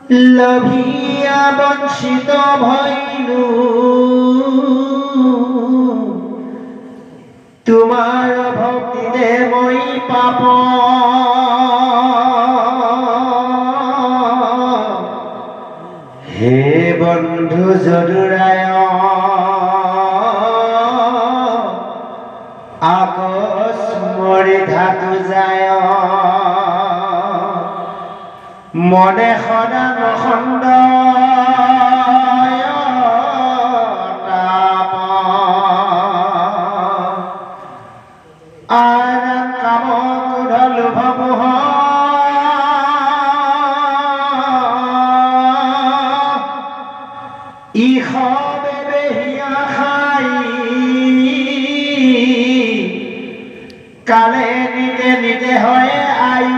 লভিয়া বঞ্চিত ভইলু তোমাৰ ভক্তিতে মই পাপ হে বন্ধু যদুৰায় আকস্মৰি ধাতু যায় মনে সদা নখণ্ড তাপ আৰাম কাম ক্ৰোধ লোভ মোহ ইহবে বেহিয়া খাই কালে নিতে নিতে হয় আয়ু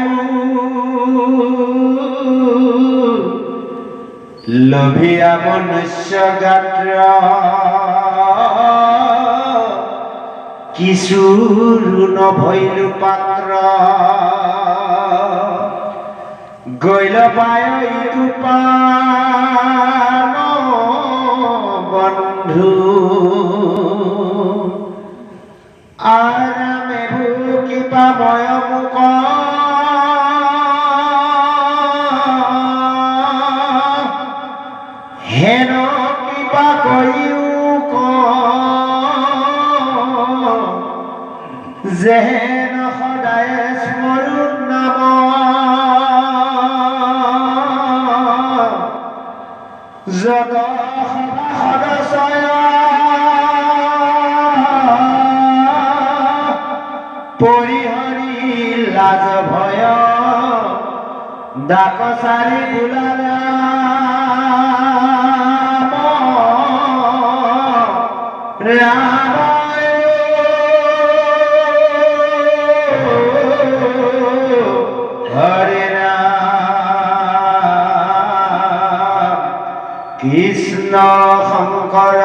লোভিয়া মনুষ্য গাত্ৰ কিছু নভৈলু পাত্ৰ গৈল পায় ইটো পান বন্ধু আৰামে ভুকিপা ময় মুক হেন কিবা কৰিও যেন সদায় স্মৰণ নাম যত সদস্য পৰিহৰি লাজ ভয় ডাকচাৰি বোলালা ৰাম হৰে ৰাম কৃষ্ণ শংকৰ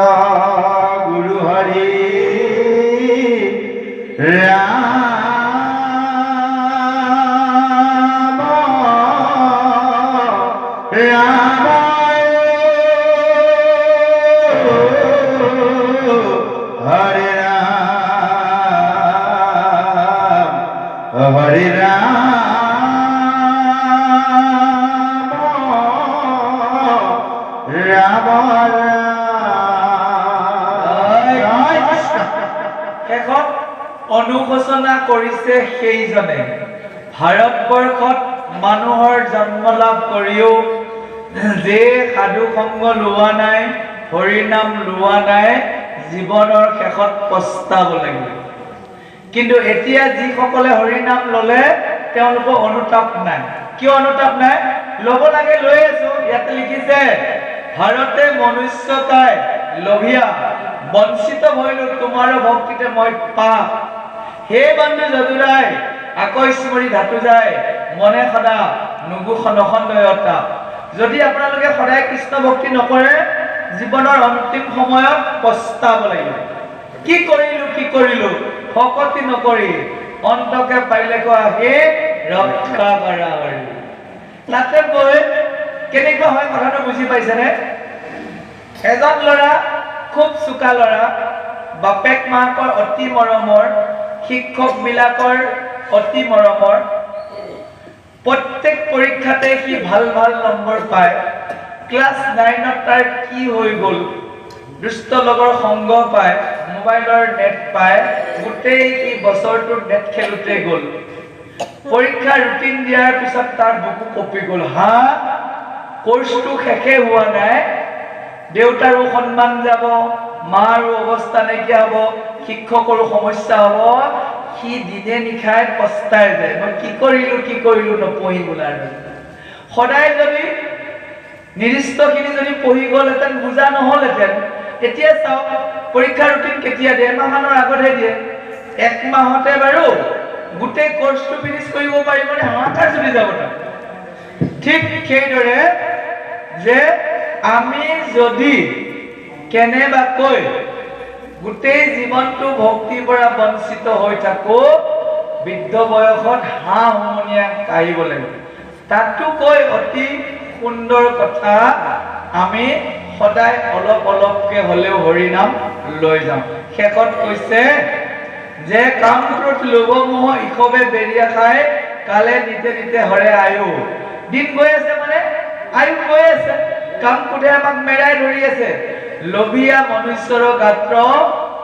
গুৰু হৰি ৰাম ৰাম হৰে ৰাম হৰে ৰাম ৰাম শেষত অনুশোচনা কৰিছে সেইজনে ভাৰতবৰ্ষত মানুহৰ জন্ম লাভ কৰিও যে সাধু সংগ লোৱা নাই হৰিনাম লোৱা নাই জীৱনৰ শেষত পস্তাব লাগিব কিন্তু এতিয়া যিসকলে হৰিনাম ললে তেওঁলোকৰ অনুতাপ নাই কিয় অনুতাপ নাই ল'ব লাগে লৈ আছো ইয়াতে লিখিছে ভাৰতে মনুষ্যতাই লোভিয়া বঞ্চিত ভইলু তোমাৰ ভক্তিতে মই পাপ হে বন্ধু যদুৰায় আকস্মৰি ধাতু যায় মনে সদা নখণ্ডয়তা যদি আপোনালোকে সদায় কৃষ্ণ ভক্তি নকৰে জীৱনৰ অন্তিম সময়ত পস্তাব লাগিব কি কৰিলো ভকতি নকৰি অন্তকে পাৰিলে কোৱা হে ৰক্ষা কৰা হৰি তাতে গৈ কেনেকুৱা হয় কথাটো বুজি পাইছেনে এজন ল'ৰা খুব চোকা ল'ৰা বাপেক মাকৰ অতি মৰমৰ শিক্ষক বিলাকৰ অতি মৰমৰ প্ৰত্যেক পৰীক্ষাতে সি ভাল নম্বৰ পায় ক্লাস 9 তাৰ কি হৈ গল দুষ্ট লগৰ সংগ পায় মোবাইলৰ নেট পায় গোটেই কি বছৰটো নেট খেলুতে গল পৰীক্ষা ৰুটিন দিয়াৰ পিছত তাৰ বুকু কপি গল হা কোৰ্সটো শেষে হোৱা নাই দেউতাৰো সন্মান যাব মাৰো অৱস্থা নাইকিয়া হ'ব শিক্ষকৰো সমস্যা হ'ব সি দিনে নিখাই পস্তাই যায় মই কি কৰিলো নপঢ়ি বোলাৰ সদায় যদি নিৰিষ্টখিনি যদি পঢ়ি গ'লহেঁতেন বুজা নহ'লহেঁতেন এতিয়া চাওক পৰীক্ষা ৰুটিন কেতিয়া দিয়ে এমাহমানৰ আগতহে দিয়ে এক মাহতে বাৰু গোটেই কোৰ্সটো ফিনিশ কৰিব পাৰিবনে হাহাকাৰ চলি যাব তাৰ ঠিক সেইদৰে যে আমি যদি কেনেবাকৈ গোটেই জীৱনটো ভক্তিৰ পৰা বঞ্চিত হৈ থাকো বৃদ্ধ বয়সত হাঁহ হুমনিয়া কাঢ়িব লাগিব তাতো কৈ অতি সুন্দৰ কথা আমি সদায় অলপ অলপকে হলেও হৰি নাম লৈ যাওঁ শেষত কৈছে যে কামটোত লোভ মোহ ইখবে বেৰিয়া খাই কালে নিতে নিতে হৰে আয়ু দিন গৈ আছে মানে আয়ু গৈ আছে কাম কোঠে আমাক মেৰাই ধৰি আছে লোভিয়া মনুষ্যৰ গাত্ৰ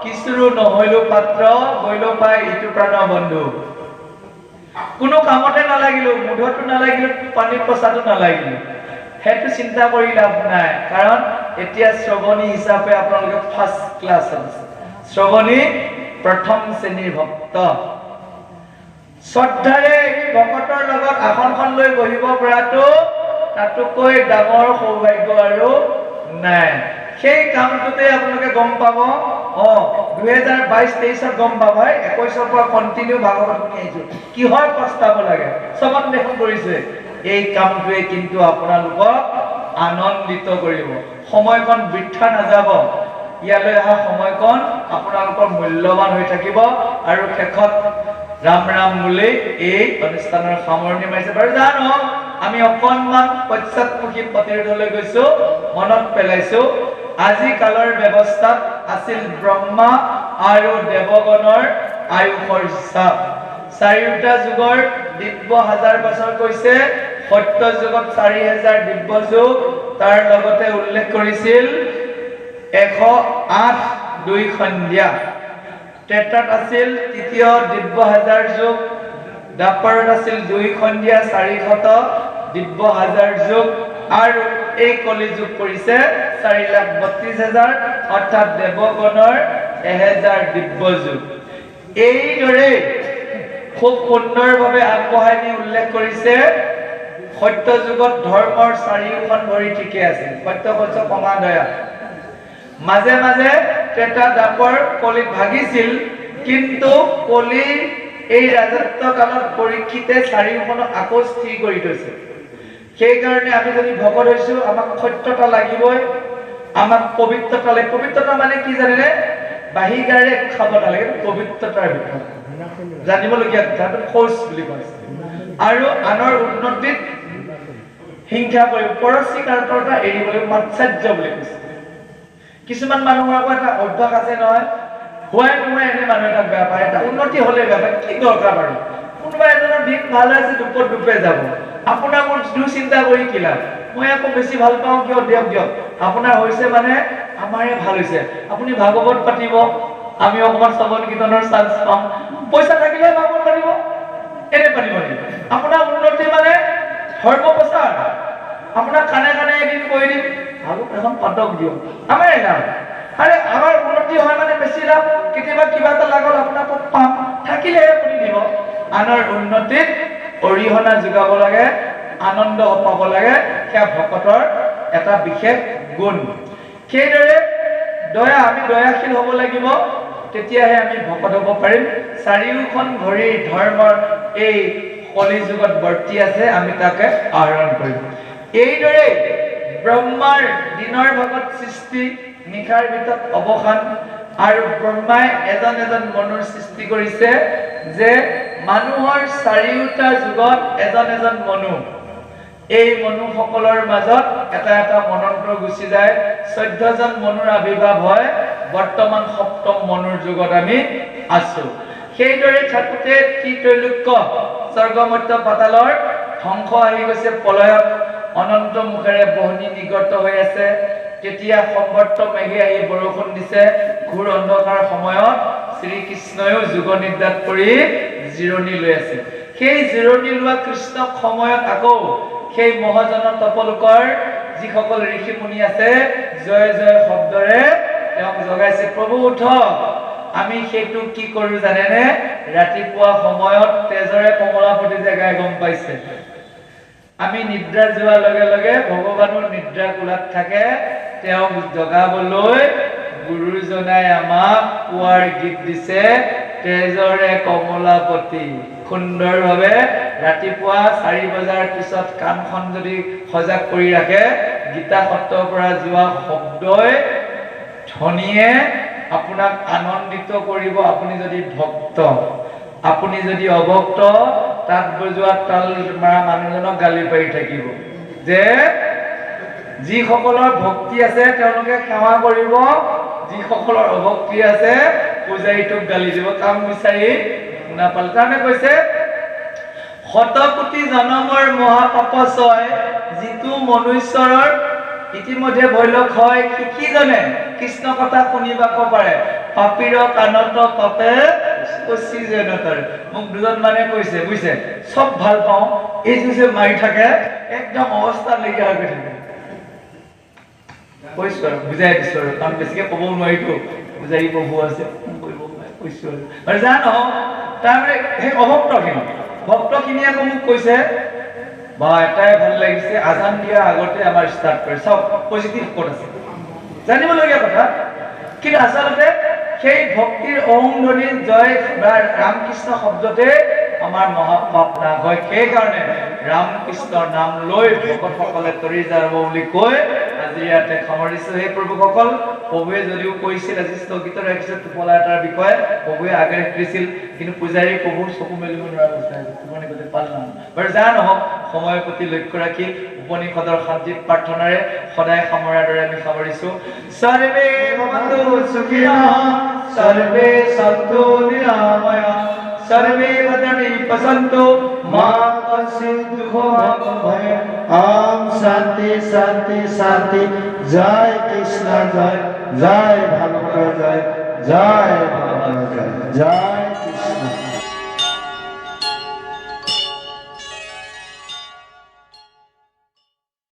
কিছুৰো নহৈলো পাত্ৰ গৈল পাই ইটো প্ৰাণ বন্ধু কোনো কামতে নালাগিলো মুঠতো নালাগিলো পানীত পচাটো নালাগিলো সেইটো চিন্তা কৰি লাভ নাই কাৰণ এতিয়া শ্ৰৱণী হিচাপে আপোনালোকে ফাৰ্ষ্ট ক্লাছ আছে শ্ৰৱণী প্ৰথম শ্ৰেণীৰ ভক্ত শ্ৰদ্ধাৰে এই ভকতৰ লগত আসনখন লৈ বহিব পৰাটো তাতোকৈ ডাঙৰ সৌভাগ্য আৰু নাই সেই কামটোতে আপোনালোকে গম পাব 2022-23 গম পাব 21 পৰা কন্টিনিউ ভাগৱত শুনি আহিছো কিহৰ প্ৰস্তাৱ লাগে সবত দেখোন কৰিছে এই কামটোৱে কিন্তু আপোনালোকক আনন্দিত কৰিব সময়কণ বৃথা নাযাব ইয়ালৈ অহা সময়কণ আপোনালোকৰ মূল্যৱান হৈ থাকিব আৰু শেষত ৰাম ৰাম বুলি এই অনুষ্ঠানৰ সামৰণি মাৰিছে বাৰু জানো আমি অকণমান পশ্চাদমুখী প্ৰতিৰোধলৈ গৈছো মনত পেলাইছো আজি কালৰ ব্যৱস্থাত আছিল ব্ৰহ্মা আৰু দেৱগণৰ আয়ুষৰ হিচাপ চাৰিটা যুগৰ দিব্য হাজাৰ বছৰ কৈছে সত্য যুগত 4000 দিব্য যুগ তাৰ লগতে উল্লেখ কৰিছিল 108 দুই সন্ধ্যা ত্ৰেতাত আছিল তৃতীয় দিব্য হাজাৰ যুগ দ্বাপৰত আছিল দুই সন্ধ্যা 400 দিব্য হাজাৰ যুগ আৰু এই কলি যুগ কৰিছে 4,32,000 অৰ্থাৎ দেৱগণৰ 1000 দিব্য যুগ এইদৰে খুব সুন্দৰভাৱে আগবঢ়াই নি উল্লেখ কৰিছে সত্য যুগত ধৰ্মৰ চাৰিওখন ভৰি ঠিকে আছিল সত্য সত্য ক্ষমা দয়া মাজে মাজে ত্ৰেতা দ্বাপৰ কলিত ভাগিছিল কিন্তু কলিৰ এই ৰাজত্ব কালত পৰীক্ষিতে চাৰিওখন আকৌ স্থিৰ কৰি থৈছে সেই কাৰণে আমি যদি ভকত হৈছো আমাক সত্যতা লাগিবই আমাক পবিত্ৰতা লাগে পবিত্ৰতা মানে কি জানেনে বাহিগাৰে খাব নালাগে পবিত্ৰতাৰ ভিতৰত জানিবলগীয়া কথাটো খোজ বুলি কয় আৰু আনৰ উন্নতিত হিংসা কৰিব পৰচিকাৰতা এৰিবলৈ মাৎসৰ্য বুলি কৈছে কিছুমান মানুহৰ আকৌ এটা অভ্যাস আছে নহয় হোৱাই নোহোৱাই এনে মানুহ এটা বেয়া পায় এটা উন্নতি হলে বেয়া পায় কি দৰকাৰ বাৰু কোনোবা এজনৰ দিন ভাল আছে দুপৰ দুপে যাব আপোনাৰ মোৰ চিন্তা কৰি কি লাভ মই আকৌ বেছি ভাল পাওঁ কিয় দিয়ক আপোনাৰ হৈছে মানে আমাৰে ভাল হৈছে আপুনি ভাগৱত পাতিব আমি অকমান শ্ৰৱণ কীৰ্তনৰ চান্স পাম পইচা থাকিলে ভাগৱত পাতিব এনে পাতিব নেকি আপোনাৰ উন্নতি মানে ধৰ্ম প্ৰচাৰ আপোনাৰ কানে কানে এদিন কৈ দিম ভাগৱত এখন পাতক দিয়ক আমাৰ লাভ আৰে আমাৰ উন্নতি হয় মানে বেছি লাভ কেতিয়াবা কিবা এটা লাগল আপোনাৰ পাম থাকিলেহে আপুনি দিব আনৰ উন্নতিত অৰিহণা যোগাব লাগে আনন্দ পাব লাগে সেয়া ভকতৰ এটা বিশেষ গুণ সেইদৰে দয়া আমি দয়াশীল হ'ব লাগিব তেতিয়াহে আমি ভকত হ'ব পাৰিম চাৰিওখন ভৰি ধৰ্মৰ এই কলি যুগত বৰ্তি আছে আমি তাকে আহৰণ কৰিম এইদৰে ব্ৰহ্মাৰ দিনৰ ভাগত সৃষ্টি নিশাৰ ভিতৰত অৱসান আৰু ব্ৰহ্মাই এজন এজন মনুৰ সৃষ্টি কৰিছে যে মানুহৰ চাৰিওটা যুগত এজন এজন মনু এই মনুসকলৰ মাজত এটা এটা মনন্ত্ৰ গুচি যায় 14 জন মনুৰ আবিৰ্ভাৱ হয় বৰ্তমান সপ্তম মনুৰ যুগত আমি আছো সেইদৰে থাকোতে ত্ৰিলৈক্য স্বৰ্গমৰ্ত্য পাতালৰ ধ্বংস আহি গৈছে প্ৰলয়ত অনন্ত মুখেৰে বহনি নিগত হৈ আছে তেতিয়া সম্বৰ্ত মেঘে আহি বৰষুণ দিছে ঘোৰ অন্ধকাৰ সময়ত শ্ৰীকৃষ্ণয়ো যোগ নিদ্ৰাত পৰি জিৰণি লৈ আছে সেই জিৰণি লোৱা কৃষ্ণক সময়ত আকৌ সেই মহাজন তপলোকৰ যিসকল ঋষি মুনি আছে জয় জয় শব্দৰে তেওঁক জগাইছে প্ৰভু উঠ আমি সেইটো কি কৰো জানেনে ৰাতিপুৱা সময়ত তেজৰে কমলাপতি জেগাই গম পাইছে আমি নিদ্ৰা যোৱাৰ লগে লগে ভগৱানৰ নিদ্ৰা কোলাত থাকে তেওঁক জগাবলৈ গুৰুজনাই আমাক পুৱাৰ গীত দিছে তেজৰে কমলাপতি সুন্দৰভাৱে ৰাতিপুৱা 4 বজাৰ পিছত কাণখন যদি সজাগ কৰি ৰাখে গীতা সত্ৰৰ পৰা যোৱা শব্দই ধ্বনিয়ে আপোনাক আনন্দিত কৰিব আপুনি যদি ভক্ত আপুনি যদি অভক্ত তাত বজোৱা তাল মাৰা মানুহজনক গালি পাৰি থাকিব যে যিসকলৰ ভক্তি আছে তেওঁলোকে ক্ষমা কৰিব, যিসকলৰ অভক্তি আছে পূজাৰীটোক গালি দিব, কাম বিচাৰি নাপালে। তাৰমানে কৈছে শতকোটি জনমৰ মহাপাপচয় যিটো মনুষ্যৰৰ ইতিমধ্যে ভৈলক হয় শিকিজনে কৃষ্ণ কথা শুনিবাক পাৰে, পাপীৰ কাণত পাপে কচি যেনতৰ। মোক দুজন মানে কৈছে বুজিছে, চব ভাল পাওঁ, এইটো যে মাৰি থাকে একদম অৱস্থা নাইকিয়া হৈ গৈ থাকে। কৈছো আৰু বুজাই দিছো আৰু, কাৰণ বেছিকে ক'ব নোৱাৰিতো, বুজাই প্ৰভু আছে কৈছো আৰু যা নহওক। তাৰমানে সেই ভক্তখিনি আকৌ মোক কৈছে বা এটাই ভাল লাগিছে, আজান দিয়া আগতে আমাৰ ষ্টাৰ্ট কৰে। চাওক পজিটিভ ক'ত আছে, জানিবলগীয়া কথা। কিন্তু আচলতে সেই ভক্তিৰ অংধনিৰ জয় বা ৰামকৃষ্ণ শব্দতে আমাৰ মহাপাপ নাশ হয়। সেইকাৰণে ৰামকৃষ্ণৰ নাম লৈ ভকতসকলে তৰি যাব বুলি কৈ আজি ইয়াতে সামৰিছো। সেই প্ৰভুসকল, প্ৰভুৱে যদিও কৈছিল আজি স্থগিত ৰাখিছে টোপোলা এটাৰ বিষয়ে, প্ৰভুৱে আগেৰে কৰিছিল, কিন্তু পূজাৰী প্ৰভুৰ চকু মেলিব নোৱাৰা অৱস্থা হৈছে, টোপনি গতি পাল নহয়। বাৰু যা নহওক, সময়ৰ প্ৰতি লক্ষ্য ৰাখি উপনিষদৰ শান্তিত প্ৰাৰ্থনাৰে সদায় সামৰাৰ দৰে আমি সামৰিছো। সৰ্বে ভৱন্তু সুখিনঃ, সৰ্বে সন্তু নিৰাময়াঃ, সর্বে ভদ্রাণি পশন্তু, মা কশ্চিৎ দুঃখভাগ্ ভবেৎ। ओम शांति शांति शांति। जय कृष्ण जय, जय भगवत जय, जय भगवत जय, जय